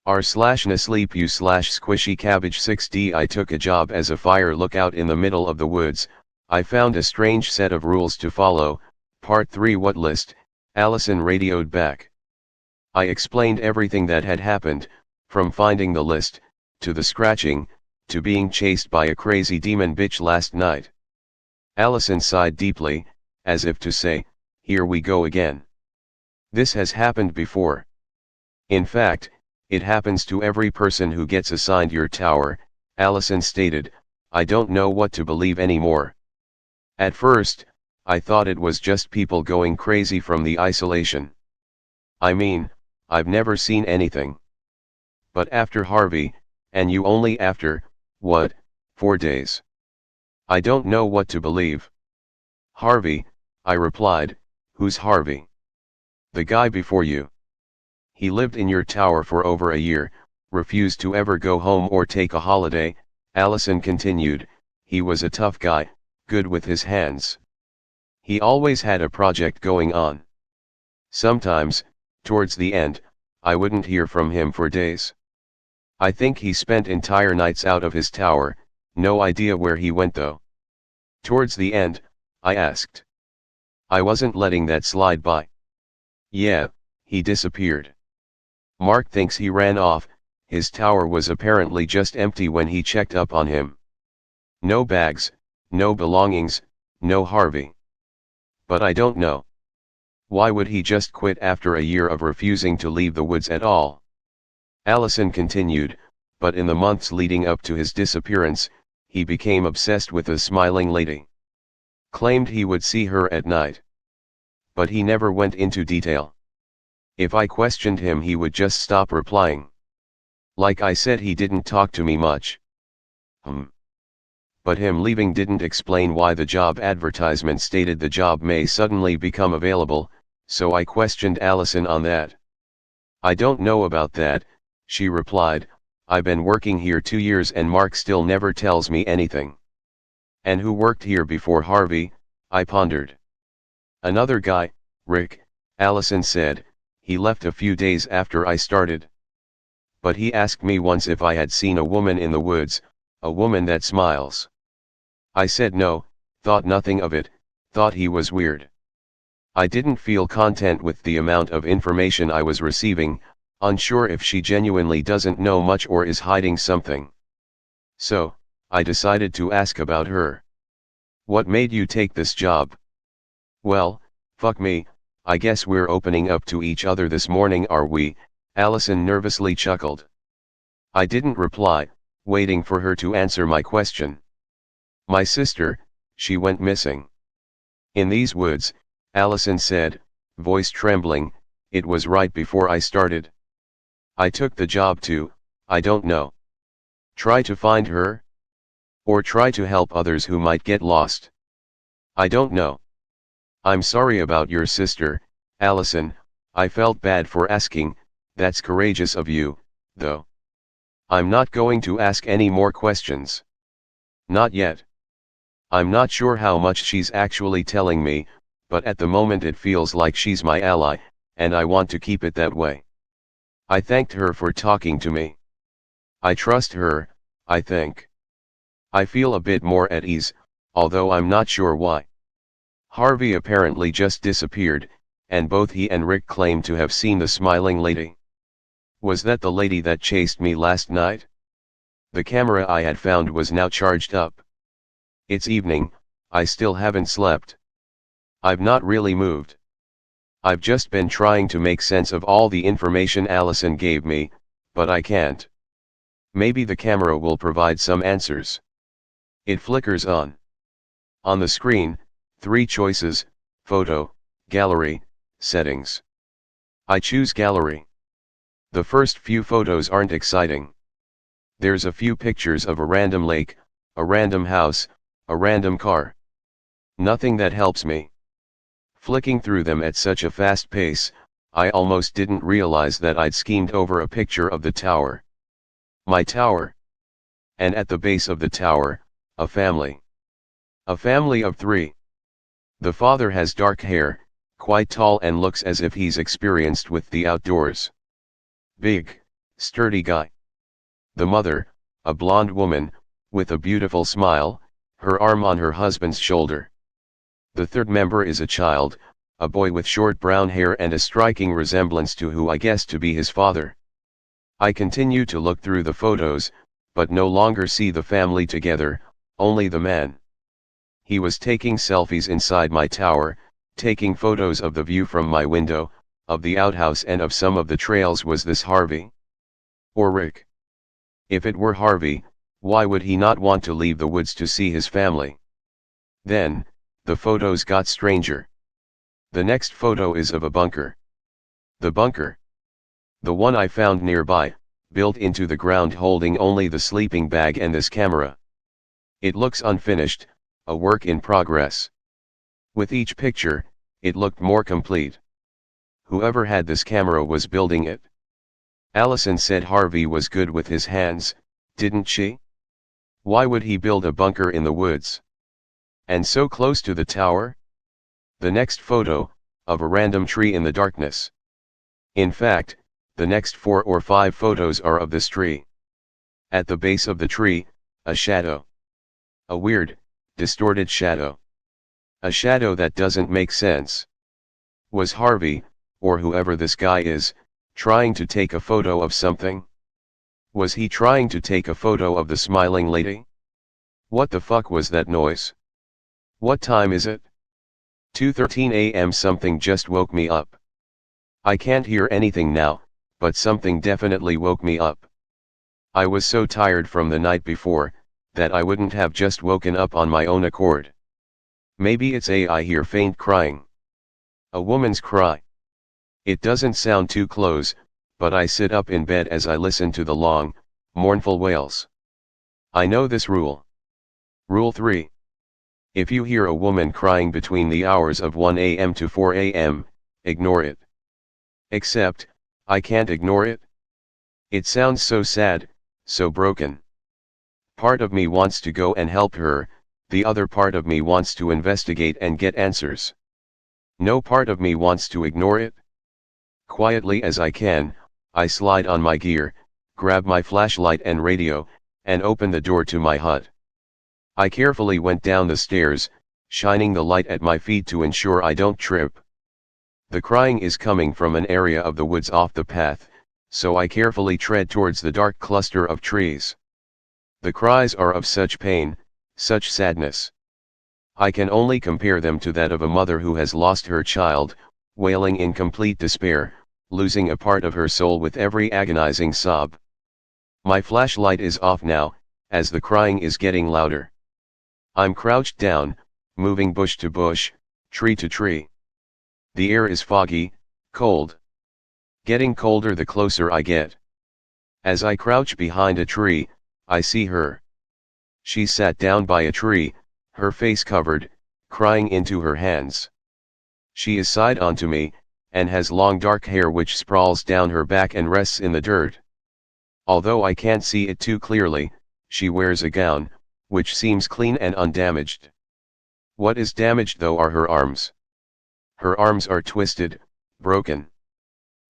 r/nosleep u/squishy cabbage 6D. I took a job as a fire lookout in the middle of the woods. I found a strange set of rules to follow. Part 3. What list? Allison radioed back. I explained everything that had happened, from finding the list, to the scratching, to being chased by a crazy demon bitch last night. Allison sighed deeply, as if to say, here we go again. This has happened before. In fact, it happens to every person who gets assigned your tower, Allison stated. I don't know what to believe anymore. At first, I thought it was just people going crazy from the isolation. I mean, I've never seen anything. But after Harvey, and you only after, what, 4 days? I don't know what to believe. Harvey, I replied. Who's Harvey? The guy before you. He lived in your tower for over a year, refused to ever go home or take a holiday. Allison continued. He was a tough guy, good with his hands. He always had a project going on. Sometimes, towards the end, I wouldn't hear from him for days. I think he spent entire nights out of his tower, no idea where he went though. Towards the end, I asked. I wasn't letting that slide by. Yeah, he disappeared. Mark thinks he ran off. His tower was apparently just empty when he checked up on him. No bags, no belongings, no Harvey. But I don't know. Why would he just quit after a year of refusing to leave the woods at all? Allison continued, but in the months leading up to his disappearance, he became obsessed with a smiling lady. Claimed he would see her at night. But he never went into detail. If I questioned him, he would just stop replying. Like I said, he didn't talk to me much. But him leaving didn't explain why the job advertisement stated the job may suddenly become available, so I questioned Allison on that. I don't know about that, she replied. I've been working here 2 years and Mark still never tells me anything. And who worked here before Harvey? I pondered. Another guy, Rick, Allison said. He left a few days after I started. But he asked me once if I had seen a woman in the woods, a woman that smiles. I said no, thought nothing of it, thought he was weird. I didn't feel content with the amount of information I was receiving, unsure if she genuinely doesn't know much or is hiding something. So, I decided to ask about her. What made you take this job? Well, fuck me, I guess we're opening up to each other this morning, are we? Allison nervously chuckled. I didn't reply, waiting for her to answer my question. My sister, she went missing. In these woods, Allison said, voice trembling. It was right before I started. I took the job to, I don't know. Try to find her? Or try to help others who might get lost? I don't know. I'm sorry about your sister, Allison. I felt bad for asking. That's courageous of you, though. I'm not going to ask any more questions. Not yet. I'm not sure how much she's actually telling me, but at the moment it feels like she's my ally, and I want to keep it that way. I thanked her for talking to me. I trust her, I think. I feel a bit more at ease, although I'm not sure why. Harvey apparently just disappeared, and both he and Rick claim to have seen the smiling lady. Was that the lady that chased me last night? The camera I had found was now charged up. It's evening, I still haven't slept. I've not really moved. I've just been trying to make sense of all the information Allison gave me, but I can't. Maybe the camera will provide some answers. It flickers on. On the screen, 3 choices: photo, gallery, settings. I choose gallery. The first few photos aren't exciting. There's a few pictures of a random lake, a random house, a random car. Nothing that helps me. Flicking through them at such a fast pace, I almost didn't realize that I'd skimmed over a picture of the tower. My tower. And at the base of the tower, a family. A family of 3. The father has dark hair, quite tall and looks as if he's experienced with the outdoors. Big, Sturdy guy. The mother, a blonde woman, with a beautiful smile, her arm on her husband's shoulder. The third member is a child, a boy with short brown hair and a striking resemblance to who I guessed to be his father. I continue to look through the photos, but no longer see the family together, only the man. He was taking selfies inside my tower, taking photos of the view from my window, of the outhouse and of some of the trails. Was this Harvey? Or Rick? If it were Harvey, why would he not want to leave the woods to see his family? Then, the photos got stranger. The next photo is of a bunker. The bunker. The one I found nearby, built into the ground holding only the sleeping bag and this camera. It looks unfinished, a work in progress. With each picture, it looked more complete. Whoever had this camera was building it. Allison said Harvey was good with his hands, didn't she? Why would he build a bunker in the woods? And so close to the tower? The next photo, of a random tree in the darkness. In fact, the next 4 or 5 photos are of this tree. At the base of the tree, a shadow. A weird, distorted shadow. A shadow that doesn't make sense. Was Harvey, or whoever this guy is, trying to take a photo of something? Was he trying to take a photo of the smiling lady? What the fuck was that noise? What time is it? 2:13 a.m. Something just woke me up. I can't hear anything now, but something definitely woke me up. I was so tired from the night before, that I wouldn't have just woken up on my own accord. Maybe it's I hear faint crying. A woman's cry. It doesn't sound too close, but I sit up in bed as I listen to the long, mournful wails. I know this rule. Rule 3. If you hear a woman crying between the hours of 1 a.m. to 4 a.m., ignore it. Except, I can't ignore it. It sounds so sad, so broken. Part of me wants to go and help her, the other part of me wants to investigate and get answers. No part of me wants to ignore it. Quietly as I can, I slide on my gear, grab my flashlight and radio, and open the door to my hut. I carefully went down the stairs, shining the light at my feet to ensure I don't trip. The crying is coming from an area of the woods off the path, so I carefully tread towards the dark cluster of trees. The cries are of such pain, such sadness. I can only compare them to that of a mother who has lost her child, wailing in complete despair, losing a part of her soul with every agonizing sob. My flashlight is off now, as the crying is getting louder. I'm crouched down, moving bush to bush, tree to tree. The air is foggy, cold. Getting colder the closer I get. As I crouch behind a tree, I see her. She sat down by a tree, her face covered, crying into her hands. She is side onto me, and has long dark hair which sprawls down her back and rests in the dirt. Although I can't see it too clearly, she wears a gown, which seems clean and undamaged. What is damaged though are her arms. Her arms are twisted, broken.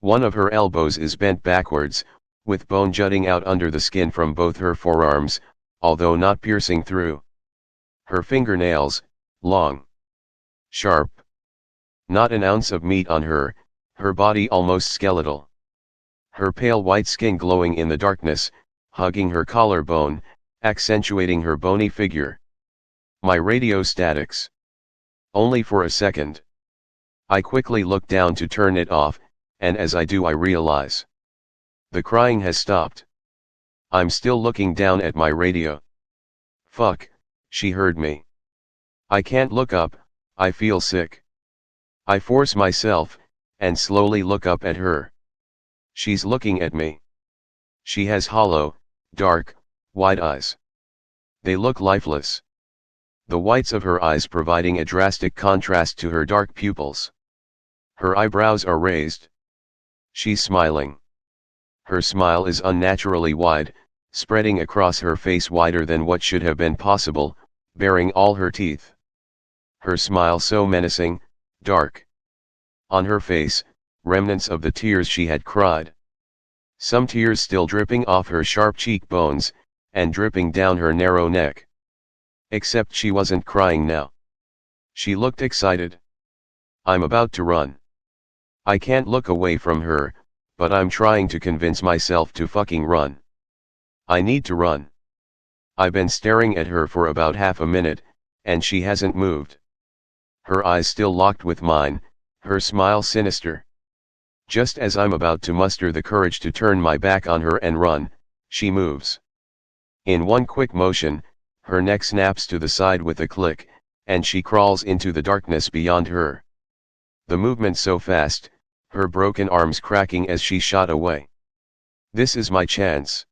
One of her elbows is bent backwards, with bone jutting out under the skin from both her forearms, although not piercing through. Her fingernails, long, sharp. Not an ounce of meat on her, her body almost skeletal. Her pale white skin glowing in the darkness, hugging her collarbone, accentuating her bony figure. My radio statics. Only for a second. I quickly look down to turn it off, and as I do I realize. The crying has stopped. I'm still looking down at my radio. Fuck, she heard me. I can't look up, I feel sick. I force myself, and slowly look up at her. She's looking at me. She has hollow, dark, wide eyes. They look lifeless. The whites of her eyes providing a drastic contrast to her dark pupils. Her eyebrows are raised. She's smiling. Her smile is unnaturally wide, spreading across her face wider than what should have been possible, baring all her teeth. Her smile so menacing, dark. On her face, remnants of the tears she had cried. some tears still dripping off her sharp cheekbones, and dripping down her narrow neck. Except she wasn't crying now. She looked excited. I'm about to run. I can't look away from her, but I'm trying to convince myself to fucking run. I need to run. I've been staring at her for about half a minute, and she hasn't moved. Her eyes still locked with mine, her smile sinister. Just as I'm about to muster the courage to turn my back on her and run, she moves. In one quick motion, her neck snaps to the side with a click, and she crawls into the darkness beyond her. The movement so fast, her broken arms cracking as she shot away. This is my chance.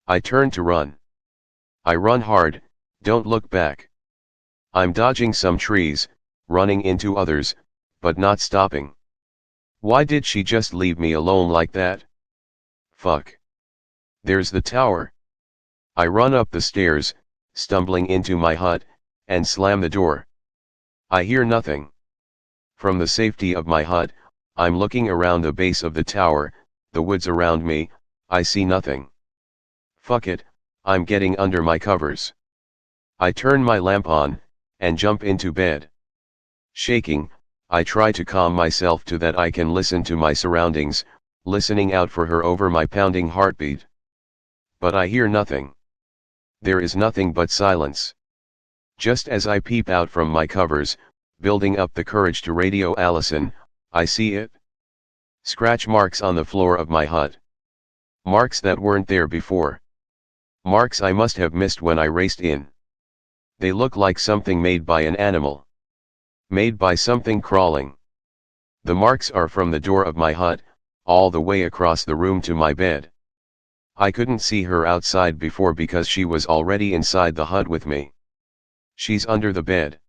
I turn to run. I run hard, don't look back. I'm dodging some trees, running into others, but not stopping. Why did she just leave me alone like that? Fuck. There's the tower. I run up the stairs, stumbling into my hut, and slam the door. I hear nothing. From the safety of my hut, I'm looking around the base of the tower, the woods around me, I see nothing. Fuck it, I'm getting under my covers. I turn my lamp on, and jump into bed. Shaking, I try to calm myself so that I can listen to my surroundings, listening out for her over my pounding heartbeat. But I hear nothing. There is nothing but silence. Just as I peep out from my covers, building up the courage to radio Allison, I see it. Scratch marks on the floor of my hut. Marks that weren't there before. Marks I must have missed when I raced in. They look like something made by an animal. Made by something crawling. The marks are from the door of my hut, all the way across the room to my bed. I couldn't see her outside before because she was already inside the hut with me. She's under the bed.